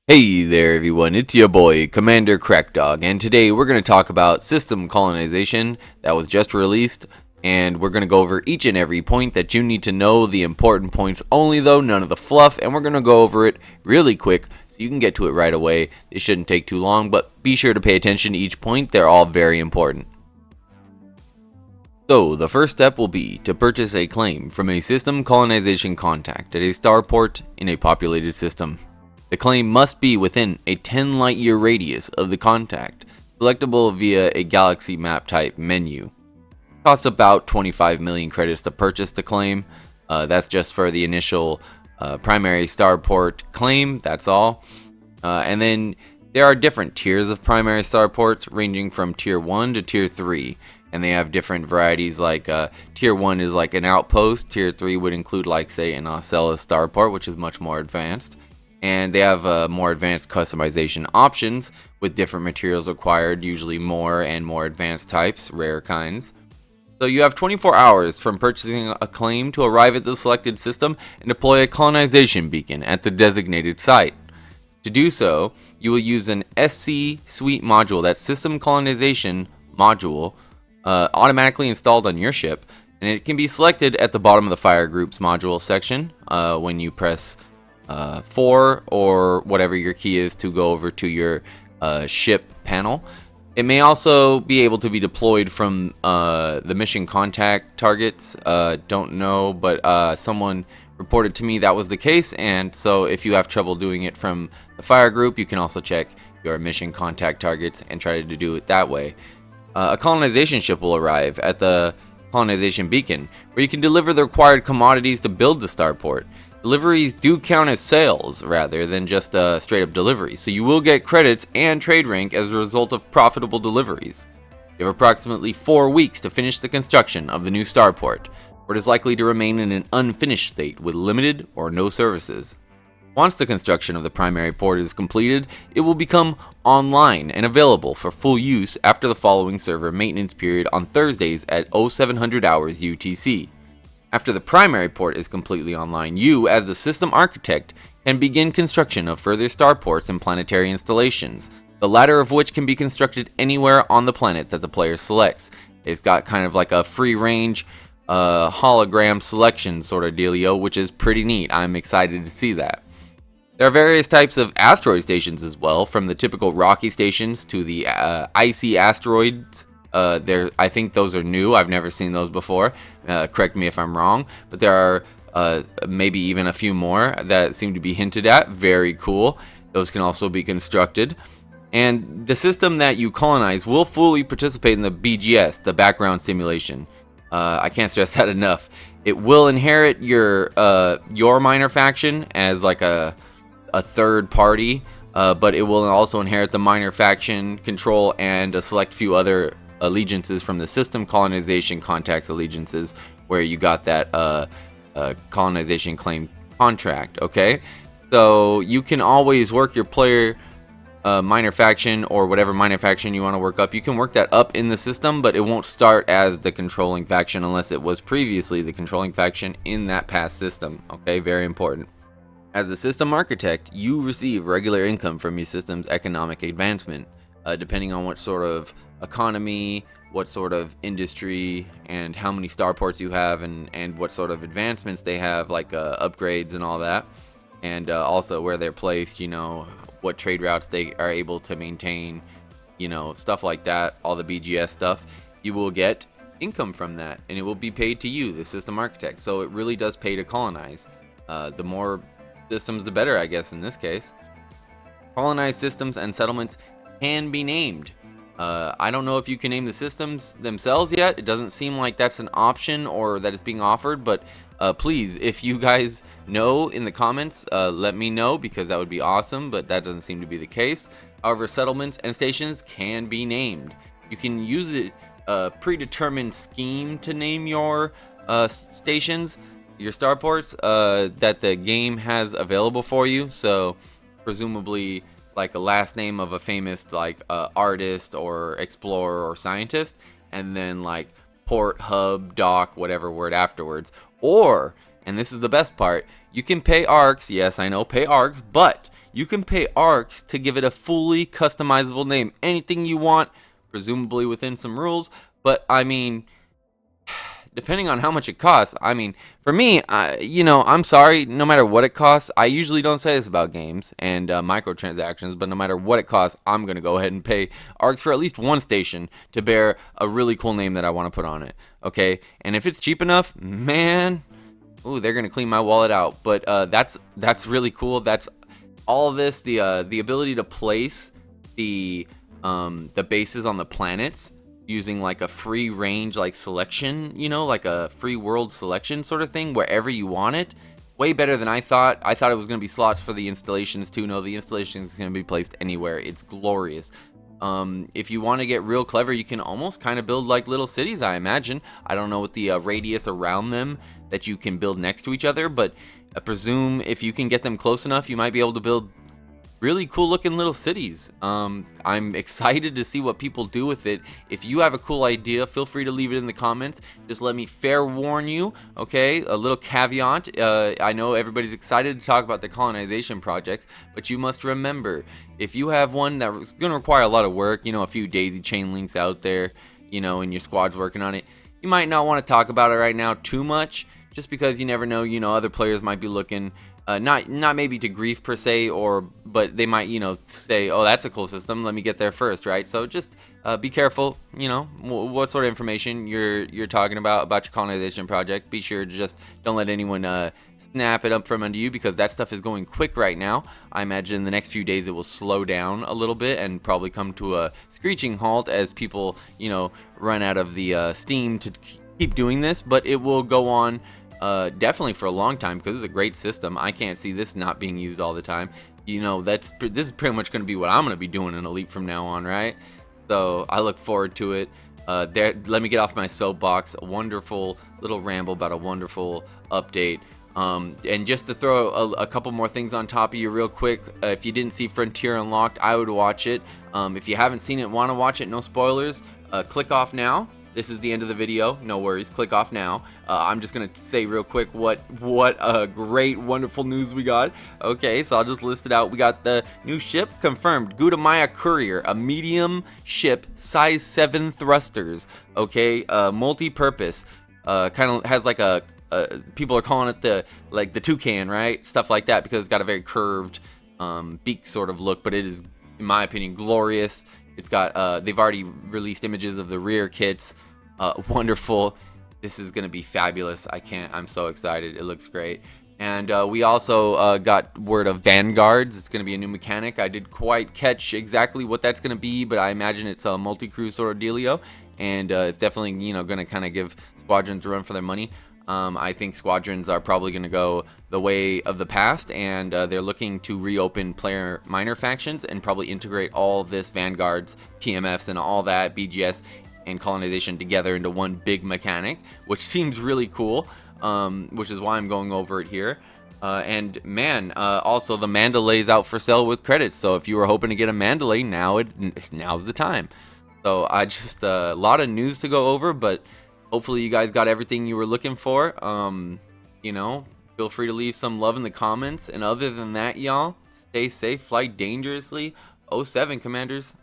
Hey there everyone, it's your boy, Commander Krakdawg, and today we're going to talk about system colonization that was just released, and we're going to go over each and every point that you need to know, the important points only though, none of the fluff, and we're going to go over it really quick so you can get to it right away. It shouldn't take too long, but be sure to pay attention to each point, they're all very important. So, the first step will be to purchase a claim from a system colonization contact at a starport in a populated system. The claim must be within a 10 light-year radius of the contact, selectable via a galaxy map type menu. It costs about 25 million credits to purchase the claim. That's just for the initial primary starport claim, that's all. And then there are different tiers of primary starports, ranging from tier 1 to tier 3. And they have different varieties, like tier 1 is like an outpost, tier 3 would include, like, say, an Ocellus starport, which is much more advanced. And they have more advanced customization options with different materials required, usually more and more advanced types, rare kinds. So you have 24 hours from purchasing a claim to arrive at the selected system and deploy a colonization beacon at the designated site. To do so, you will use an SC Suite module, that system colonization module, automatically installed on your ship, and it can be selected at the bottom of the Fire Groups module section when you press 4 or whatever your key is to go over to your ship panel. It may also be able to be deployed from the mission contact targets. Don't know, but someone reported to me that was the case, and so if you have trouble doing it from the fire group, you can also check your mission contact targets and try to do it that way. A colonization ship will arrive at the colonization beacon, where you can deliver the required commodities to build the starport. Deliveries do count as sales rather than just a straight up delivery, so you will get credits and trade rank as a result of profitable deliveries. You have approximately 4 weeks to finish the construction of the new starport, where it is likely to remain in an unfinished state with limited or no services. Once the construction of the primary port is completed, it will become online and available for full use after the following server maintenance period on Thursdays at 0700 hours UTC. After the primary port is completely online, you, as the system architect, can begin construction of further starports and planetary installations, the latter of which can be constructed anywhere on the planet that the player selects. It's got kind of like a free-range hologram selection sort of dealio, which is pretty neat. I'm excited to see that. There are various types of asteroid stations as well, from the typical rocky stations to the icy asteroids. I think those are new. I've never seen those before. Correct me if I'm wrong, but there are maybe even a few more that seem to be hinted at. Very cool. Those can also be constructed. And the system that you colonize will fully participate in the BGS, the background simulation. I can't stress that enough. It will inherit your minor faction as like a third party, but it will also inherit the minor faction control and a select few other allegiances from the system colonization contacts allegiances, where you got that colonization claim contract. Okay, so you can always work your player minor faction or whatever minor faction you want to work up. You can work that up in the system, but it won't start as the controlling faction unless it was previously the controlling faction in that past system. Okay, very important. As a system architect, you receive regular income from your system's economic advancement, depending on what sort of economy, what sort of industry, and how many starports you have, and what sort of advancements they have, like upgrades and all that, and also where they're placed, what trade routes they are able to maintain, stuff like that, all the BGS stuff. You will get income from that, and it will be paid to you, the system architect. So it really does pay to colonize. The more systems, the better, I guess, in this case. Colonized systems and settlements can be named. I don't know if you can name the systems themselves yet. It doesn't seem like that's an option or that it's being offered, but please, if you guys know in the comments, let me know, because that would be awesome, but that doesn't seem to be the case. However, settlements and stations can be named. You can use a predetermined scheme to name your stations, your starports, that the game has available for you. So presumably like a last name of a famous artist or explorer or scientist, and then like port, hub, dock, whatever word afterwards. Or, and this is the best part, you can pay ARCs. Yes, I know, pay ARCs, but you can pay ARKs to give it a fully customizable name. Anything you want, presumably within some rules. But I mean, depending on how much it costs. I mean, for me, I'm sorry, no matter what it costs, I usually don't say this about games and microtransactions, but no matter what it costs, I'm going to go ahead and pay ARKs for at least one station to bear a really cool name that I want to put on it, okay? And if it's cheap enough, man, ooh, they're going to clean my wallet out. But that's really cool. That's all of this, the ability to place the bases on the planets using like a free range like selection, like a free world selection sort of thing wherever you want it. Way better than I thought. I thought it was going to be slots for the installations too. No, the installations is going to be placed anywhere. It's glorious. If you want to get real clever, you can almost kind of build like little cities, I imagine. I don't know what the radius around them that you can build next to each other, but I presume if you can get them close enough, you might be able to build really cool looking little cities. I'm excited to see what people do with it. If you have a cool idea, feel free to leave it in the comments. Just let me fair warn you, okay? A little caveat. I know everybody's excited to talk about the colonization projects, but you must remember, if you have one that's going to require a lot of work, a few daisy chain links out there, and your squad's working on it, you might not want to talk about it right now too much, just because you never know, other players might be looking not maybe to grief per se, but they might say, oh, that's a cool system, let me get there first, right? So just be careful, what sort of information you're talking about your colonization project. Be sure to just don't let anyone snap it up from under you, because that stuff is going quick right now. I imagine in the next few days it will slow down a little bit and probably come to a screeching halt as people run out of the steam to keep doing this, but it will go on definitely for a long time, because it's a great system. I can't see this not being used all the time. This is pretty much going to be what I'm going to be doing in Elite from now on, right? So I look forward to it. Let me get off my soapbox. A wonderful little ramble about a wonderful update. And just to throw a couple more things on top of you real quick, if you didn't see Frontier Unlocked, I would watch it. If you haven't seen it, want to watch it, no spoilers, click off now. This is the end of the video. No worries. Click off now. I'm just going to say real quick what great, wonderful news we got. Okay, so I'll just list it out. We got the new ship confirmed. Gudamaya Courier, a medium ship, size 7 thrusters. Okay, multi-purpose. Kind of has like people are calling it the toucan, right? Stuff like that, because it's got a very curved beak sort of look, but it is, in my opinion, glorious. It's got they've already released images of the rear kits. Wonderful. This is gonna be fabulous. I'm so excited. It looks great. And we also got word of Vanguards. It's gonna be a new mechanic. I didn't quite catch exactly what that's gonna be, but I imagine it's a multi-crew sort of dealio, and it's definitely gonna kind of give squadrons a run for their money. I think squadrons are probably going to go the way of the past, and they're looking to reopen player minor factions and probably integrate all of this Vanguards, PMFs, and all that, BGS and colonization together into one big mechanic, which seems really cool, which is why I'm going over it here. And man, also the Mandalay is out for sale with credits, so if you were hoping to get a Mandalay, now's the time. So I just a lot of news to go over, but hopefully you guys got everything you were looking for. Feel free to leave some love in the comments. And other than that, y'all, stay safe, fly dangerously. 07, Commanders.